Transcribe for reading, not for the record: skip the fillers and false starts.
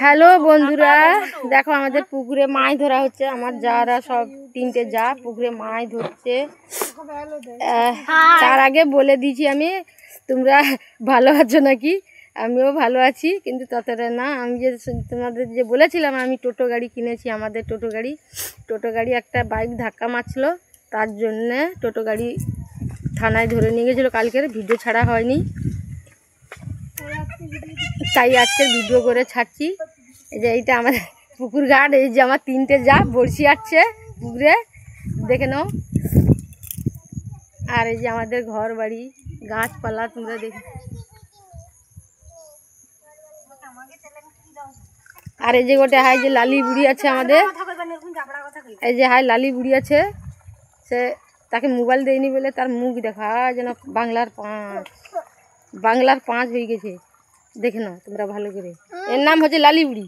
Hello বন্ধুরা, দেখো আমাদের পুকুরে মাছ ধরা হচ্ছে। আমার যারা সব তিনটে যা পুকুরে মাছ ধরছে। তার আগে বলে দিয়েছি আমি, তোমরা ভালো আছো নাকি? আমিও ভালো আছি, কিন্তু ততটা না। আমি যে তোমাদের যে বলেছিলাম আমি টোটো গাড়ি কিনেছি, আমাদের টোটো গাড়ি একটা বাইক ধাক্কা মারছিল, তার জন্যে টোটো গাড়ি থানায় ধরে নিয়ে গেছিলো। কালকের ভিডিও ছাড়া হয়নি, তাই আজকের ভিডিও করে ছাড়ছি। এই যে এইটা আমাদের পুকুর ঘাট, এই যে আমার তিনটে যা বড়শি আসছে পুকুরে, দেখে নাও। আর এই যে আমাদের ঘর বাড়ি, গাছপালা তোমরা দেখে। আর এই যে গোটে হাই যে লালি বুড়ি আছে আমাদের, এই যে হাই লালি বুড়ি আছে, সে তাকে মোবাইল দেয়নি বলে তার মুখ দেখা যেন বাংলার পাঁচ হয়ে গেছে। দেখে নাও তোমরা ভালো করে। এর নাম হচ্ছে লালি বুড়ি।